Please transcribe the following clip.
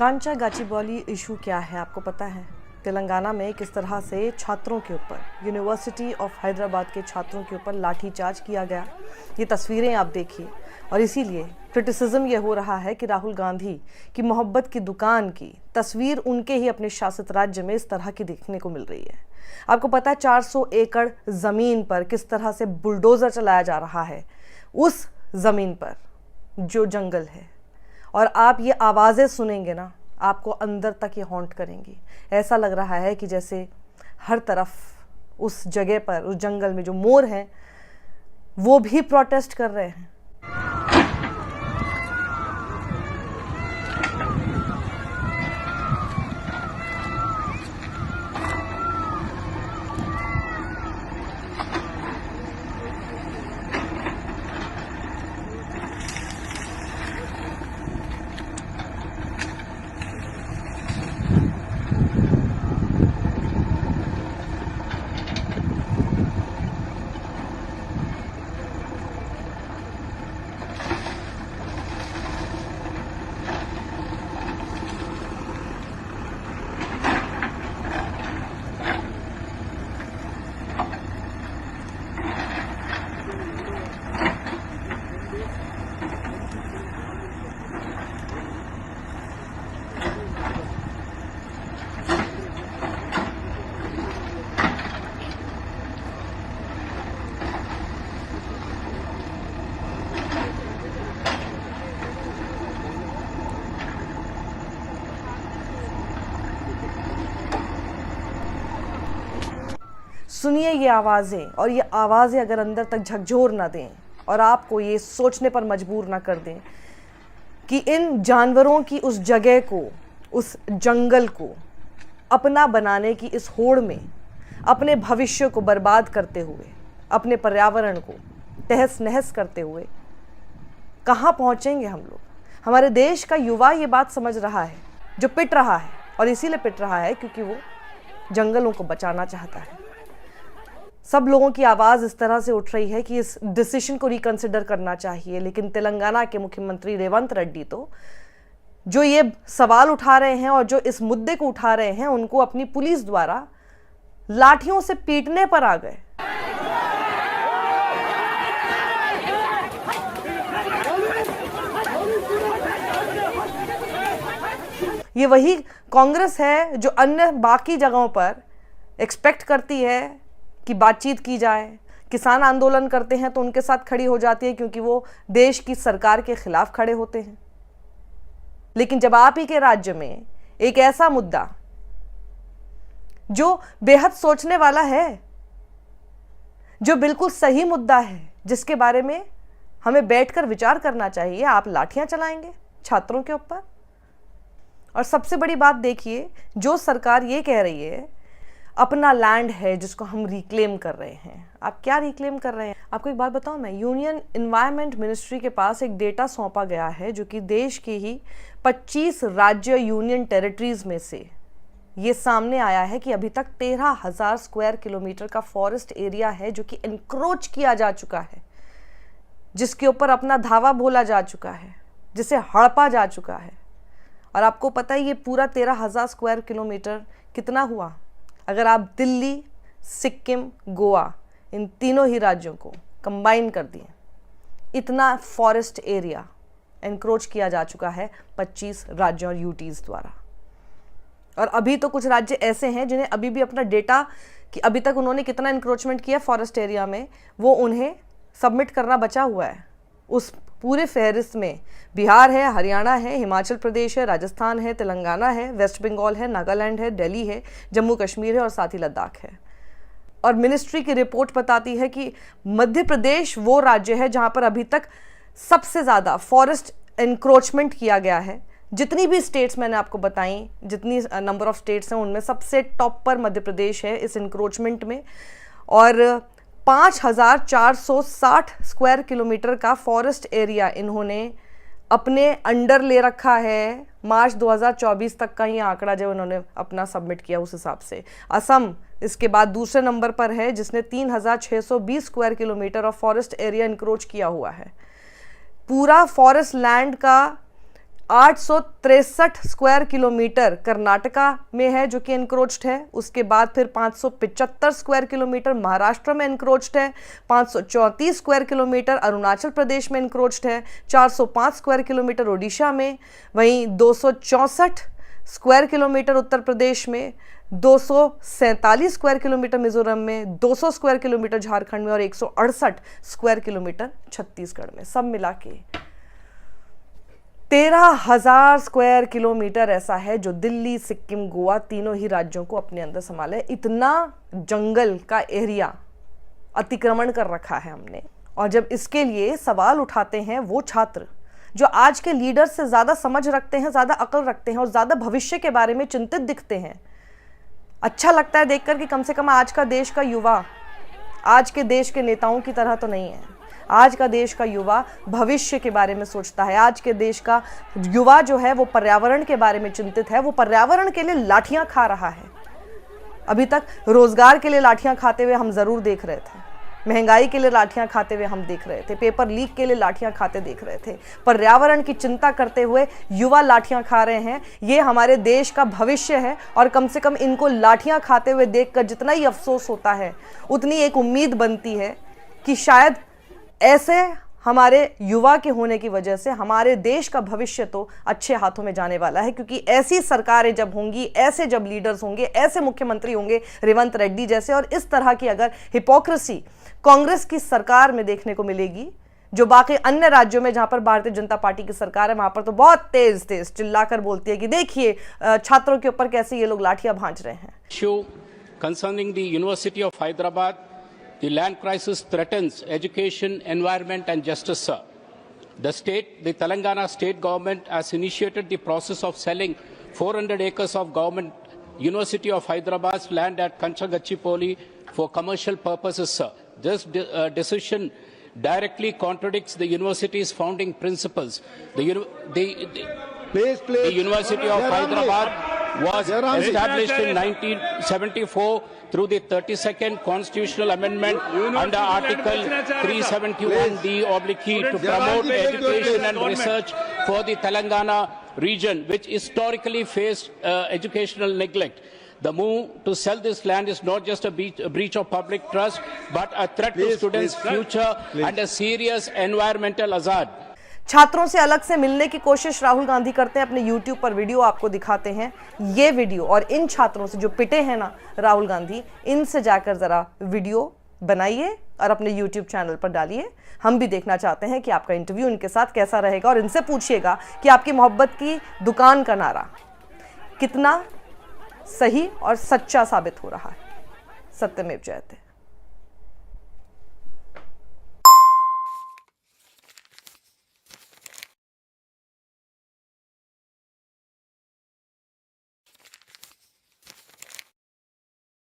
कांचा Gachibowli issue क्या है आपको पता है? तेलंगाना में किस तरह से छात्रों के ऊपर, यूनिवर्सिटी ऑफ हैदराबाद के छात्रों के ऊपर लाठीचार्ज किया गया। ये तस्वीरें आप देखिए। और इसीलिए क्रिटिसिज्म ये हो रहा है कि राहुल गांधी की मोहब्बत की दुकान की तस्वीर उनके ही अपने शासित राज्य में इस तरह की देखने को मिल रही है। आपको पता है 400 एकड़ ज़मीन पर किस तरह से बुलडोज़र चलाया जा रहा है, उस ज़मीन पर जो जंगल है। और आप ये आवाज़ें सुनेंगे ना, आपको अंदर तक ये हॉन्ट करेंगी। ऐसा लग रहा है कि जैसे हर तरफ उस जगह पर, उस जंगल में जो मोर हैं वो भी प्रोटेस्ट कर रहे हैं। सुनिए ये आवाज़ें, और ये आवाज़ें अगर अंदर तक झकझोर ना दें और आपको ये सोचने पर मजबूर ना कर दें कि इन जानवरों की उस जगह को, उस जंगल को अपना बनाने की इस होड़ में अपने भविष्य को बर्बाद करते हुए, अपने पर्यावरण को तहस नहस करते हुए कहाँ पहुँचेंगे हम लोग। हमारे देश का युवा ये बात समझ रहा है, जो पिट रहा है, और इसीलिए पिट रहा है क्योंकि वो जंगलों को बचाना चाहता है। सब लोगों की आवाज़ इस तरह से उठ रही है कि इस डिसीजन को रिकंसिडर करना चाहिए। लेकिन तेलंगाना के मुख्यमंत्री रेवंत रेड्डी तो जो ये सवाल उठा रहे हैं और जो इस मुद्दे को उठा रहे हैं, उनको अपनी पुलिस द्वारा लाठियों से पीटने पर आ गए। ये वही कांग्रेस है जो अन्य बाकी जगहों पर एक्सपेक्ट करती है कि बातचीत की जाए। किसान आंदोलन करते हैं तो उनके साथ खड़ी हो जाती है क्योंकि वो देश की सरकार के खिलाफ खड़े होते हैं। लेकिन जब आप ही के राज्य में एक ऐसा मुद्दा जो बेहद सोचने वाला है, जो बिल्कुल सही मुद्दा है, जिसके बारे में हमें बैठकर विचार करना चाहिए, आप लाठियां चलाएंगे छात्रों के ऊपर। और सबसे बड़ी बात देखिए, जो सरकार ये कह रही है अपना लैंड है जिसको हम रिक्लेम कर रहे हैं। आप क्या रिक्लेम कर रहे हैं? आपको एक बात बताऊं मैं, यूनियन एनवायरनमेंट मिनिस्ट्री के पास एक डेटा सौंपा गया है जो कि देश के ही 25 राज्य यूनियन टेरिटरीज में से ये सामने आया है कि अभी तक 13,000 स्क्वायर किलोमीटर का फॉरेस्ट एरिया है जो कि एनक्रोच किया जा चुका है, जिसके ऊपर अपना धावा बोला जा चुका है, जिसे हड़पा जा चुका है। और आपको पता है ये पूरा 13,000 स्क्वायर किलोमीटर कितना हुआ? अगर आप दिल्ली, सिक्किम, गोवा, इन तीनों ही राज्यों को कंबाइन कर दिए, इतना फॉरेस्ट एरिया एनक्रोच किया जा चुका है 25 राज्यों और यूटीज़ द्वारा। और अभी तो कुछ राज्य ऐसे हैं जिन्हें अभी भी अपना डेटा कि अभी तक उन्होंने कितना एनक्रोचमेंट किया फॉरेस्ट एरिया में, वो उन्हें सबमिट करना बचा हुआ है। उस पूरे फहरिस्त में बिहार है, हरियाणा है, हिमाचल प्रदेश है, राजस्थान है, तेलंगाना है, वेस्ट बंगाल है, नागालैंड है, दिल्ली है, जम्मू कश्मीर है और साथ ही लद्दाख है। और मिनिस्ट्री की रिपोर्ट बताती है कि मध्य प्रदेश वो राज्य है जहां पर अभी तक सबसे ज़्यादा फॉरेस्ट एनक्रोचमेंट किया गया है। जितनी भी स्टेट्स मैंने आपको बताई, जितनी नंबर ऑफ स्टेट्स हैं, उनमें सबसे टॉप पर मध्य प्रदेश है इस एनक्रोचमेंट में। और 5,460 स्क्वायर किलोमीटर का फॉरेस्ट एरिया इन्होंने अपने अंडर ले रखा है। मार्च 2024 तक का ये आंकड़ा जो उन्होंने अपना सबमिट किया उस हिसाब से। असम इसके बाद दूसरे नंबर पर है जिसने 3,620 square kilometre of forest area encroach किया हुआ है। पूरा फॉरेस्ट लैंड का 863 स्क्वायर किलोमीटर कर्नाटका में है जो कि एनक्रोच्ड है। उसके बाद फिर 575 स्क्वायर किलोमीटर महाराष्ट्र में एनक्रोच्ड है, 534 स्क्वायर किलोमीटर अरुणाचल प्रदेश में एनक्रोच्ड है, 405 स्क्वायर किलोमीटर ओडिशा में, वहीं 264 स्क्वायर किलोमीटर उत्तर प्रदेश में, 247 स्क्वायर किलोमीटर मिजोरम में, 200 स्क्वायर किलोमीटर झारखंड में और 168 स्क्वायर किलोमीटर छत्तीसगढ़ में। सब मिला के 13,000 स्क्वायर किलोमीटर ऐसा है जो दिल्ली, सिक्किम, गोवा तीनों ही राज्यों को अपने अंदर संभाले। इतना जंगल का एरिया अतिक्रमण कर रखा है हमने। और जब इसके लिए सवाल उठाते हैं वो छात्र जो आज के लीडर से ज़्यादा समझ रखते हैं, ज़्यादा अकल रखते हैं और ज़्यादा भविष्य के बारे में चिंतित दिखते हैं, अच्छा लगता है देखकर कि कम से कम आज का देश का युवा आज के देश के नेताओं की तरह तो नहीं है। आज का देश का युवा भविष्य के बारे में सोचता है। आज के देश का युवा जो है वो पर्यावरण के बारे में चिंतित है। वो पर्यावरण के लिए लाठियां खा रहा है। अभी तक रोजगार के लिए लाठियां खाते हुए हम जरूर देख रहे थे, महंगाई के लिए लाठियां खाते हुए हम देख रहे थे, पेपर लीक के लिए लाठियां खाते देख रहे थे। पर्यावरण की चिंता करते हुए युवा लाठियां खा रहे हैं। ये हमारे देश का भविष्य है और कम से कम इनको लाठियां खाते हुए देखकर जितना ही अफसोस होता है उतनी एक उम्मीद बनती है कि शायद ऐसे हमारे युवा के होने की वजह से हमारे देश का भविष्य तो अच्छे हाथों में जाने वाला है। क्योंकि ऐसी सरकारें जब होंगी, ऐसे जब लीडर्स होंगे, ऐसे मुख्यमंत्री होंगे रेवंत रेड्डी जैसे, और इस तरह की अगर हिपोक्रेसी कांग्रेस की सरकार में देखने को मिलेगी, जो बाकी अन्य राज्यों में जहां पर भारतीय जनता पार्टी की सरकार है वहां पर तो बहुत तेज तेज चिल्लाकर बोलती है कि देखिए छात्रों के ऊपर कैसे ये लोग लाठियां भांज रहे हैं। Concerning the University of Hyderabad, the land crisis threatens education, environment and justice, sir. The Telangana state government has initiated the process of selling 400 acres of government University of Hyderabad's land at Kanchagachipoli for commercial purposes, sir. This decision directly contradicts the university's founding principles. The University of Hyderabad was established in 1974 through the 32nd Constitutional Amendment under Article 371D(e) to promote education and research for the Telangana region, which historically faced educational neglect. The move to sell this land is not just a breach of public trust, but a threat to students' future and a serious environmental hazard. छात्रों से अलग से मिलने की कोशिश राहुल गांधी करते हैं, अपने YouTube पर वीडियो आपको दिखाते हैं। ये वीडियो और इन छात्रों से जो पिटे हैं ना राहुल गांधी, इनसे जाकर जरा वीडियो बनाइए और अपने YouTube चैनल पर डालिए। हम भी देखना चाहते हैं कि आपका इंटरव्यू इनके साथ कैसा रहेगा और इनसे पूछिएगा कि आपकी मोहब्बत की दुकान का नारा कितना सही और सच्चा साबित हो रहा है। सत्यमेव जयते।